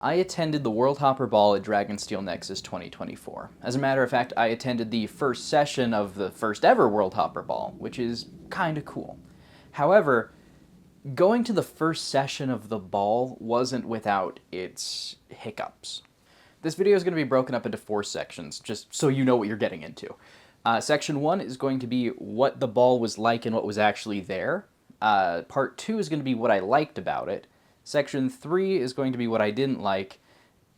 I attended the Worldhopper Ball at Dragonsteel Nexus 2024. As a matter of fact, I attended the first session of the first ever Worldhopper Ball, which is kinda cool. However, going to the first session of the ball wasn't without its hiccups. This video is going to be broken up into 4 sections, just so you know what you're getting into. Section 1 is going to be what the ball was like and what was actually there. Part 2 is going to be what I liked about it. Section 3 is going to be what I didn't like,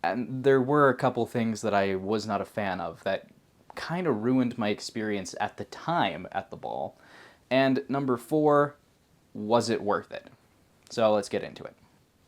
and there were a couple things that I was not a fan of that kind of ruined my experience at the time at the ball. And number 4, was it worth it? So let's get into it.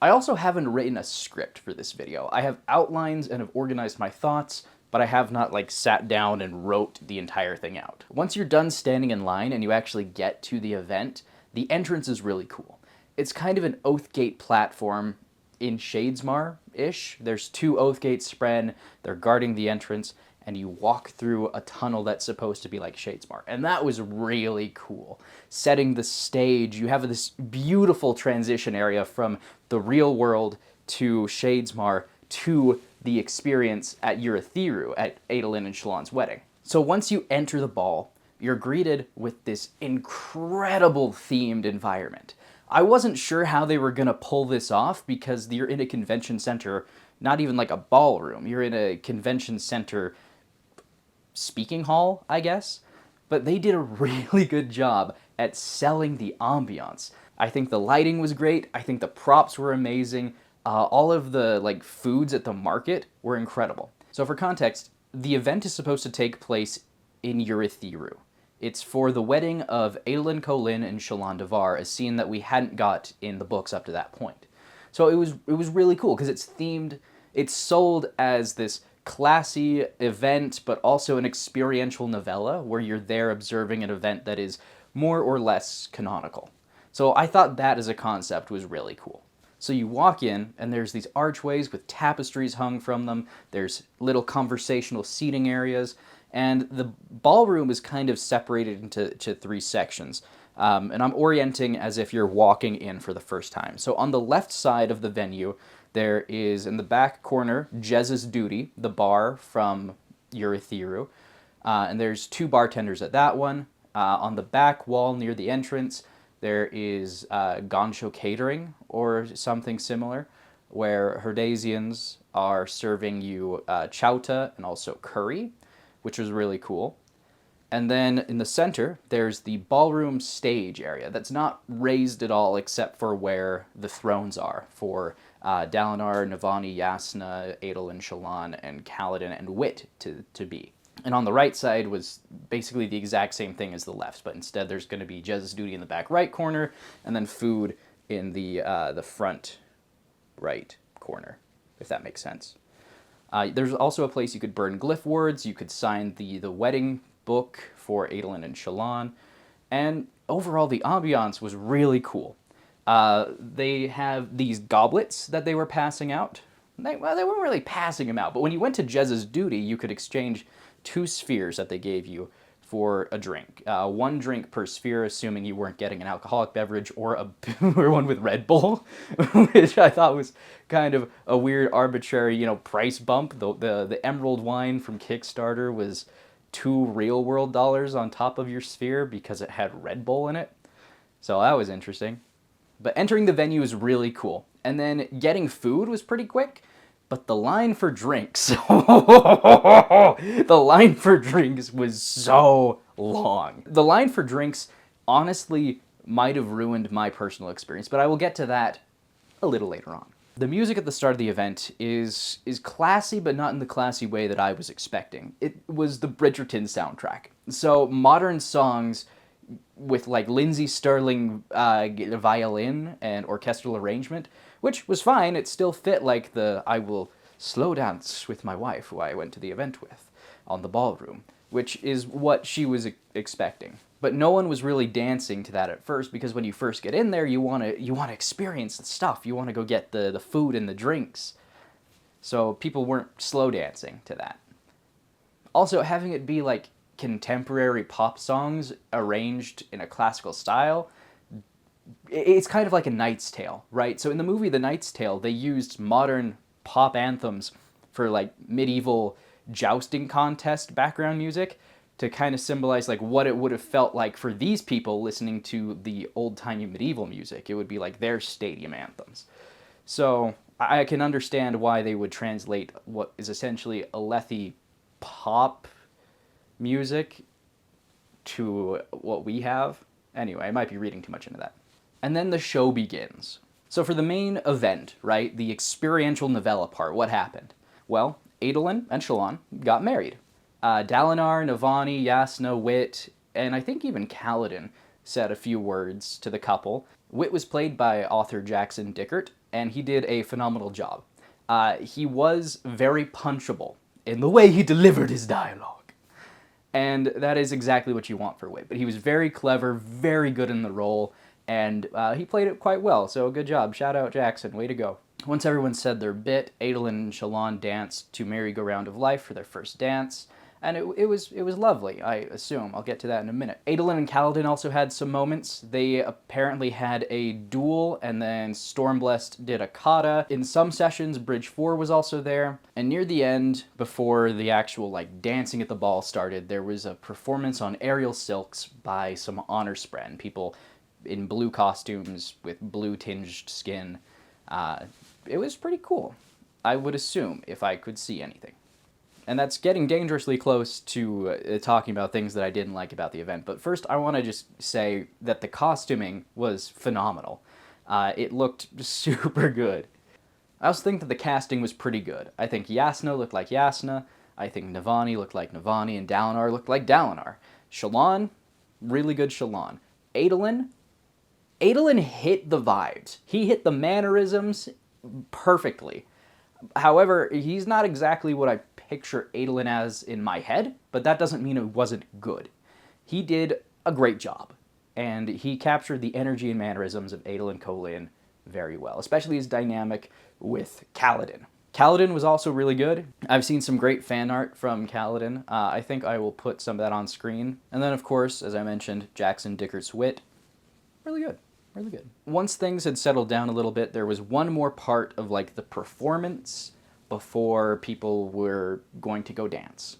I also haven't written a script for this video. I have outlines and have organized my thoughts, but I have not sat down and wrote the entire thing out. Once you're done standing in line and you actually get to the event, the entrance is really cool. It's kind of an Oathgate platform in Shadesmar-ish. There's 2 Oathgates spread, they're guarding the entrance, and you walk through a tunnel that's supposed to be like Shadesmar. And that was really cool. Setting the stage, you have this beautiful transition area from the real world to Shadesmar to the experience at Urithiru at Adolin and Shallan's wedding. So once you enter the ball, you're greeted with this incredible themed environment. I wasn't sure how they were going to pull this off because you're in a convention center, not even like a ballroom. You're in a convention center speaking hall, I guess. But they did a really good job at selling the ambiance. I think the lighting was great. I think the props were amazing. All of the foods at the market were incredible. So for context, the event is supposed to take place in Urithiru. It's for the wedding of Adolin Kholin and Shallan Devar, a scene that we hadn't got in the books up to that point. So it was really cool because it's themed, it's sold as this classy event, but also an experiential novella where you're there observing an event that is more or less canonical. So I thought that as a concept was really cool. So you walk in, and there's these archways with tapestries hung from them, there's little conversational seating areas, and the ballroom is kind of separated into 3 sections. And I'm orienting as if you're walking in for the first time. So on the left side of the venue, there is, in the back corner, Jez's Duty, the bar from Urithiru. And there's 2 bartenders at that one. On the back wall near the entrance, there is Gonsho Catering, or something similar, where Herdasians are serving you chowta and also curry, which was really cool. And then in the center, there's the ballroom stage area that's not raised at all except for where the thrones are for Dalinar, Navani, Yasna, Adolin, Shallan, and Kaladin, and Wit to be. And on the right side was basically the exact same thing as the left, but instead there's going to be Jez's Duty in the back right corner, and then food in the front right corner, if that makes sense. There's also a place you could burn glyph words, you could sign the wedding book for Adolin and Shallan, and overall the ambiance was really cool. They have these goblets that they were passing out. They weren't really passing them out, but when you went to Jez's Duty, you could exchange 2 spheres that they gave you for a drink. 1 drink per sphere, assuming you weren't getting an alcoholic beverage or or one with Red Bull, which I thought was kind of a weird, arbitrary, price bump. The Emerald wine from Kickstarter was $2 real world dollars on top of your sphere because it had Red Bull in it. So that was interesting. But entering the venue is really cool. And then getting food was pretty quick. But the line for drinks, the line for drinks was so long. The line for drinks honestly might have ruined my personal experience, but I will get to that a little later on. The music at the start of the event is classy, but not in the classy way that I was expecting. It was the Bridgerton soundtrack. So modern songs with Lindsey Sterling violin and orchestral arrangement, which was fine. It still fit the I will slow dance with my wife, who I went to the event with, on the ballroom, which is what she was expecting. But no one was really dancing to that at first, because when you first get in there, you want to experience the stuff. You want to go get the food and the drinks. So people weren't slow dancing to that. Also, having it be contemporary pop songs arranged in a classical style, it's kind of like A Knight's Tale, right? So in the movie The Knight's Tale, they used modern pop anthems for like medieval jousting contest background music to kind of symbolize like what it would have felt like for these people listening to the old-timey medieval music. It would be like their stadium anthems. So I can understand why they would translate what is essentially Alethi pop music to what we have. Anyway, I might be reading too much into that. And then the show begins. So for the main event, right, the experiential novella part, what happened? Well, Adolin and Shallan got married. Dalinar, Navani, Jasna, Wit, and I think even Kaladin said a few words to the couple. Wit was played by author Jackson Dickert, and he did a phenomenal job. He was very punchable in the way he delivered his dialogue. And that is exactly what you want for Wit. But he was very clever, very good in the role, and he played it quite well, so good job. Shout out Jackson, way to go. Once everyone said their bit, Adolin and Shallan danced to Merry-Go-Round of Life for their first dance, and it was lovely, I assume. I'll get to that in a minute. Adolin and Kaladin also had some moments. They apparently had a duel, and then Stormblessed did a kata. In some sessions, Bridge 4 was also there. And near the end, before the actual like dancing at the ball started, there was a performance on aerial silks by some honor spren, people in blue costumes with blue-tinged skin. It was pretty cool, I would assume, if I could see anything. And that's getting dangerously close to talking about things that I didn't like about the event. But first, I want to just say that the costuming was phenomenal. It looked super good. I also think that the casting was pretty good. I think Jasna looked like Jasna. I think Navani looked like Navani, and Dalinar looked like Dalinar. Shallan, really good Shallan. Adolin hit the vibes. He hit the mannerisms perfectly. However, he's not exactly what I picture Adolin as in my head, but that doesn't mean it wasn't good. He did a great job, and he captured the energy and mannerisms of Adolin Kolian very well, especially his dynamic with Kaladin. Kaladin was also really good. I've seen some great fan art from Kaladin. I think I will put some of that on screen. And then, of course, as I mentioned, Jackson Dickert's wit. Really good. Really good. Once things had settled down a little bit, there was one more part of like the performance before people were going to go dance.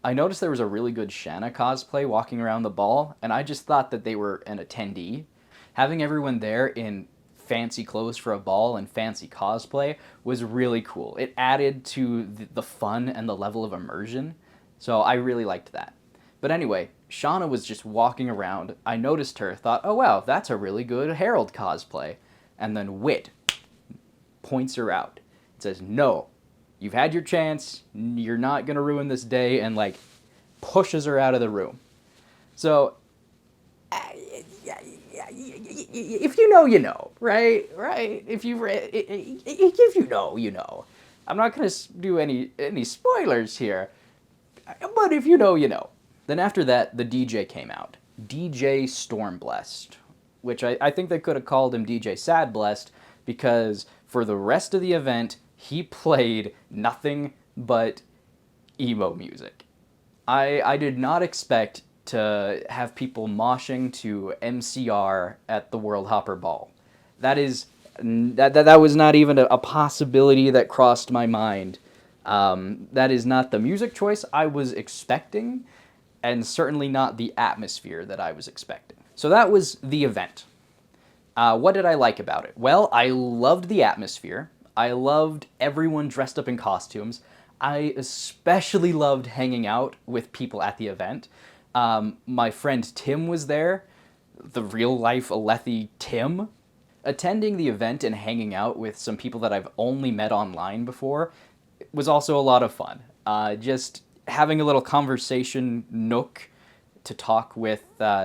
I noticed there was a really good Shanna cosplay walking around the ball, and I just thought that they were an attendee. Having everyone there in fancy clothes for a ball and fancy cosplay was really cool. It added to the fun and the level of immersion, so I really liked that. But anyway, Shauna was just walking around. I noticed her, thought, oh wow, that's a really good Herald cosplay. And then Wit points her out. It says, no, you've had your chance, you're not gonna ruin this day, and like pushes her out of the room. So, if you know, you know, right? If you know, you know. I'm not gonna do any spoilers here, but if you know, you know. Then after that, the DJ came out. DJ Stormblessed, which I think they could have called him DJ Sadblessed, because for the rest of the event, he played nothing but emo music. I did not expect to have people moshing to MCR at the Worldhopper ball. That was not even a possibility that crossed my mind. That is not the music choice I was expecting, and certainly not the atmosphere that I was expecting. So that was the event. What did I like about it? Well, I loved the atmosphere. I loved everyone dressed up in costumes. I especially loved hanging out with people at the event. My friend Tim was there, the real-life Alethi Tim. Attending the event and hanging out with some people that I've only met online before was also a lot of fun. Just having a little conversation nook to talk with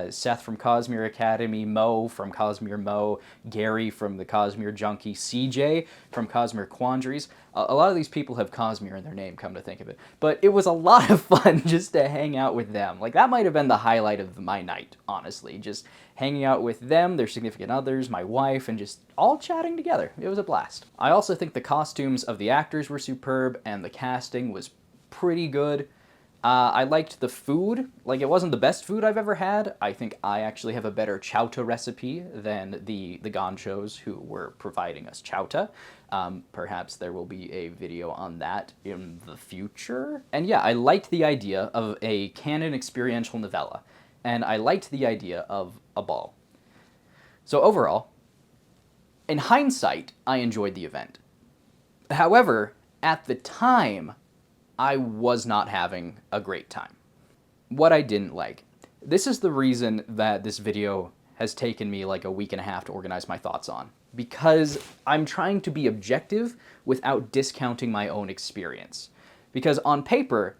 Seth from Cosmere Academy, Mo from Cosmere Mo, Gary from the Cosmere Junkie, CJ from Cosmere Quandaries. A lot of these people have Cosmere in their name, come to think of it. But it was a lot of fun just to hang out with them. Like, that might have been the highlight of my night, honestly. Just hanging out with them, their significant others, my wife, and just all chatting together. It was a blast. I also think the costumes of the actors were superb, and the casting was pretty good. I liked the food. Like, it wasn't the best food I've ever had. I think I actually have a better chowta recipe than the Ganchos who were providing us chowta. Perhaps there will be a video on that in the future. And yeah, I liked the idea of a canon experiential novella, and I liked the idea of a ball. So overall, in hindsight, I enjoyed the event. However, at the time, I was not having a great time. What I didn't like. This is the reason that this video has taken me like a week and a half to organize my thoughts on. Because I'm trying to be objective without discounting my own experience. Because on paper,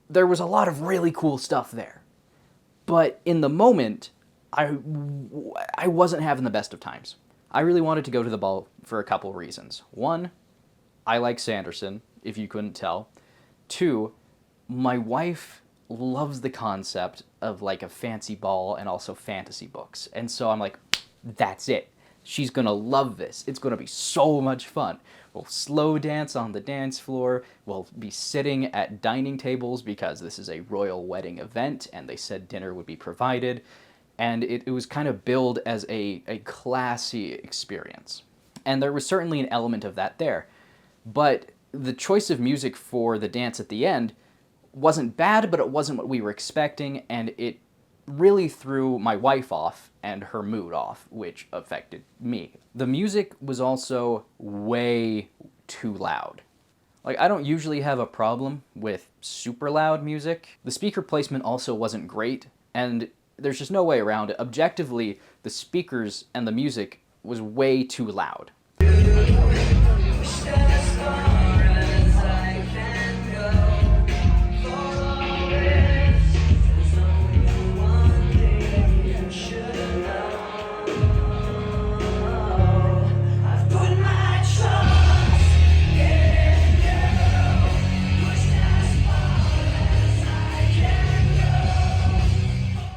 there was a lot of really cool stuff there. But in the moment, I wasn't having the best of times. I really wanted to go to the ball for a couple reasons. One, I like Sanderson, if you couldn't tell. Two, my wife loves the concept of like a fancy ball and also fantasy books. And so I'm like, that's it. She's gonna love this. It's gonna be so much fun. We'll slow dance on the dance floor. We'll be sitting at dining tables because this is a royal wedding event and they said dinner would be provided. And it was kind of billed as a classy experience. And there was certainly an element of that there. But the choice of music for the dance at the end wasn't bad, but it wasn't what we were expecting, and it really threw my wife off and her mood off, which affected me. The music was also way too loud. Like, I don't usually have a problem with super loud music. The speaker placement also wasn't great, and there's just no way around it. Objectively, the speakers and the music was way too loud.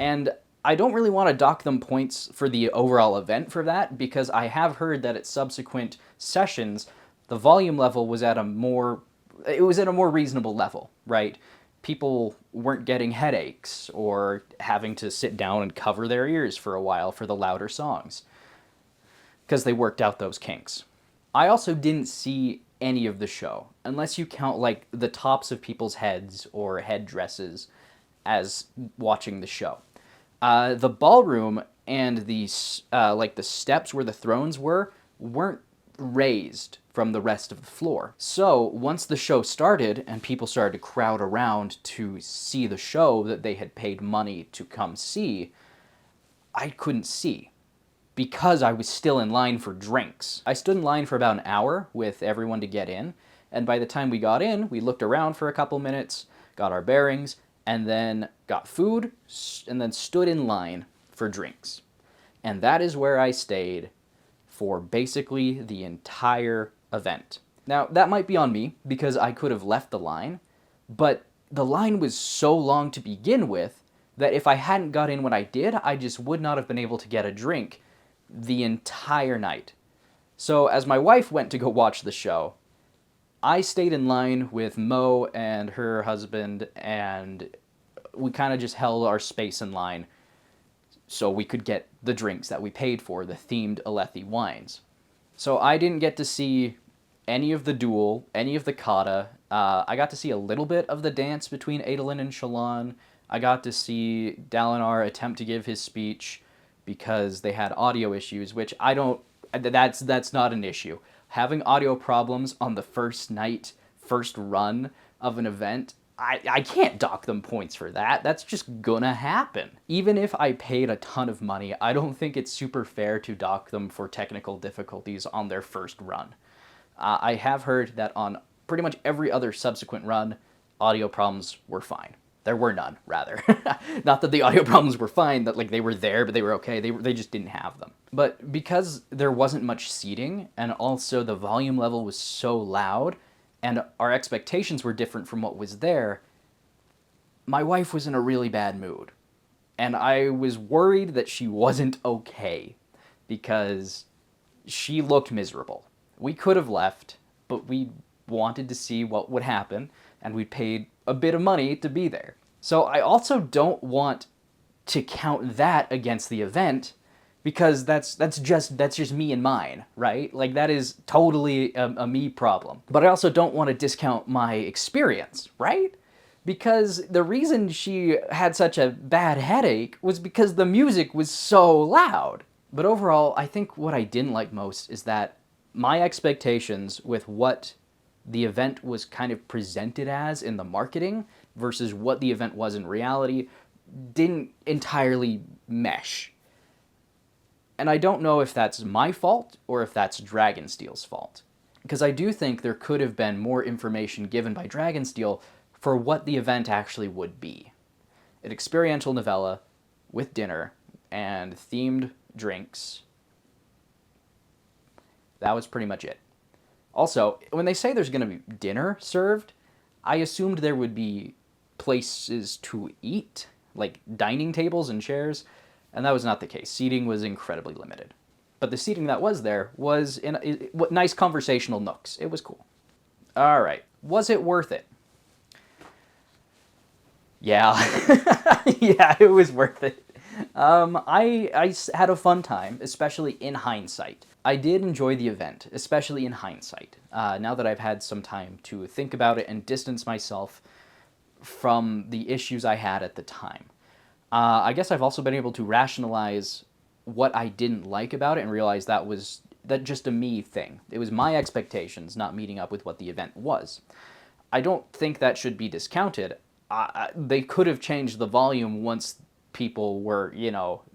And I don't really want to dock them points for the overall event for that, because I have heard that at subsequent sessions, the volume level was at a more reasonable level, right? People weren't getting headaches or having to sit down and cover their ears for a while for the louder songs, because they worked out those kinks. I also didn't see any of the show, unless you count like the tops of people's heads or headdresses as watching the show. The ballroom and the steps where the thrones weren't raised from the rest of the floor. So once the show started and people started to crowd around to see the show that they had paid money to come see, I couldn't see because I was still in line for drinks. I stood in line for about an hour with everyone to get in, and by the time we got in, we looked around for a couple minutes, got our bearings, and then got food, and then stood in line for drinks. And that is where I stayed for basically the entire event. Now, that might be on me, because I could have left the line, but the line was so long to begin with that if I hadn't got in when I did, I just would not have been able to get a drink the entire night. So as my wife went to go watch the show, I stayed in line with Mo and her husband, and we kind of just held our space in line so we could get the drinks that we paid for, the themed Alethi wines. So I didn't get to see any of the duel, any of the kata. I got to see a little bit of the dance between Adolin and Shallan. I got to see Dalinar attempt to give his speech because they had audio issues, which that's not an issue. Having audio problems on the first night, first run of an event, I can't dock them points for that. That's just gonna happen. Even if I paid a ton of money, I don't think it's super fair to dock them for technical difficulties on their first run. I have heard that on pretty much every other subsequent run, audio problems were fine. There were none, rather. Not that the audio problems were fine, that like they were there, but they were okay. They just didn't have them. But because there wasn't much seating, and also the volume level was so loud, and our expectations were different from what was there, my wife was in a really bad mood. And I was worried that she wasn't okay, because she looked miserable. We could have left, but we wanted to see what would happen, and we paid a bit of money to be there. So I also don't want to count that against the event, because that's just me and mine, right? Like that is totally a me problem. But I also don't want to discount my experience, right? Because the reason she had such a bad headache was because the music was so loud. But overall, I think what I didn't like most is that my expectations with what the event was kind of presented as in the marketing versus what the event was in reality didn't entirely mesh. And I don't know if that's my fault or if that's Dragonsteel's fault. Because I do think there could have been more information given by Dragonsteel for what the event actually would be. An experiential novella with dinner and themed drinks. That was pretty much it. Also, when they say there's going to be dinner served, I assumed there would be places to eat, like dining tables and chairs, and that was not the case. Seating was incredibly limited. But the seating that was there was in nice conversational nooks. It was cool. All right. Was it worth it? Yeah. Yeah, it was worth it. I had a fun time, especially in hindsight. I did enjoy the event, especially in hindsight, now that I've had some time to think about it and distance myself from the issues I had at the time. I guess I've also been able to rationalize what I didn't like about it and realize that just a me thing. It was my expectations not meeting up with what the event was. I don't think that should be discounted. They could have changed the volume once people were,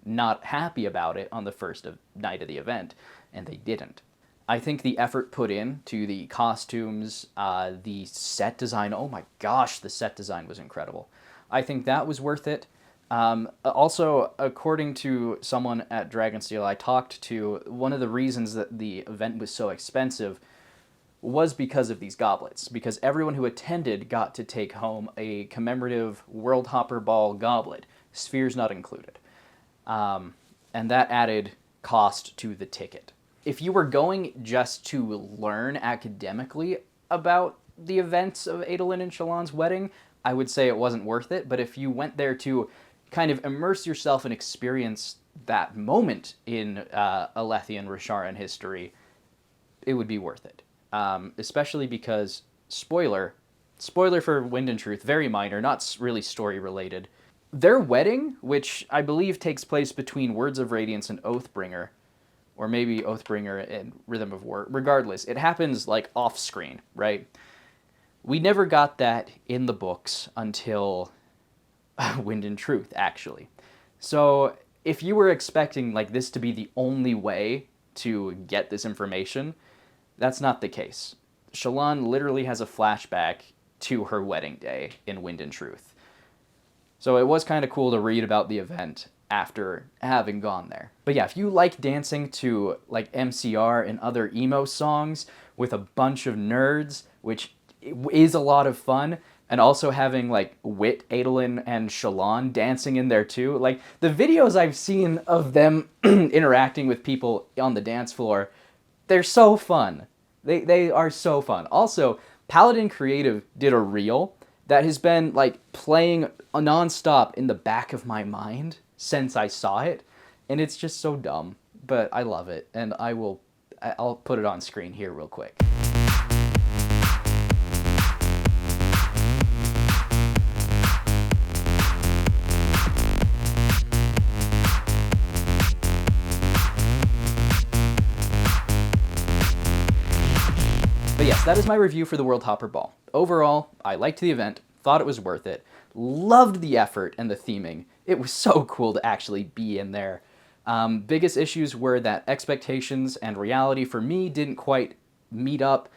not happy about it on the first night of the event, and they didn't. I think the effort put in to the costumes, the set design, oh my gosh, the set design was incredible. I think that was worth it. Also, according to someone at Dragonsteel I talked to, one of the reasons that the event was so expensive was because of these goblets, because everyone who attended got to take home a commemorative Worldhopper ball goblet, spheres not included. And that added cost to the ticket. If you were going just to learn academically about the events of Adolin and Shallan's wedding, I would say it wasn't worth it, but if you went there to kind of immerse yourself and experience that moment in Alethian Rasharan history, it would be worth it. Especially because, spoiler for Wind and Truth, very minor, not really story related. Their wedding, which I believe takes place between Words of Radiance and Oathbringer, or maybe Oathbringer and Rhythm of War, regardless, it happens like off screen, right? We never got that in the books until Wind and Truth, actually. So if you were expecting like this to be the only way to get this information, that's not the case. Shallan literally has a flashback to her wedding day in Wind and Truth. So it was kind of cool to read about the event after having gone there. But yeah, if you like dancing to like MCR and other emo songs with a bunch of nerds, which is a lot of fun, and also having like Wit, Adolin, and Shallan dancing in there too. Like the videos I've seen of them interacting with people on the dance floor, they're so fun. They are so fun. Also, Paladin Creative did a reel that has been like playing nonstop in the back of my mind since I saw it, and it's just so dumb, but I love it, and I'll put it on screen here real quick. But yes, that is my review for the Worldhopper Ball. Overall, I liked the event, thought it was worth it, loved the effort and the theming. It was so cool to actually be in there. Biggest issues were that expectations and reality for me didn't quite meet up,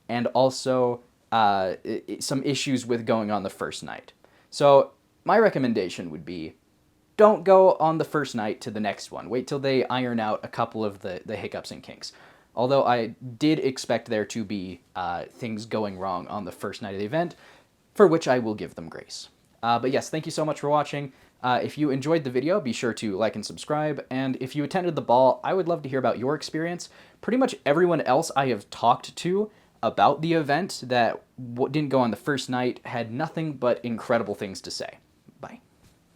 and also some issues with going on the first night. So my recommendation would be, don't go on the first night to the next one. Wait till they iron out a couple of the hiccups and kinks. Although I did expect there to be things going wrong on the first night of the event, for which I will give them grace. But yes, thank you so much for watching. If you enjoyed the video, be sure to like and subscribe. And if you attended the ball, I would love to hear about your experience. Pretty much everyone else I have talked to about the event that didn't go on the first night had nothing but incredible things to say. Bye.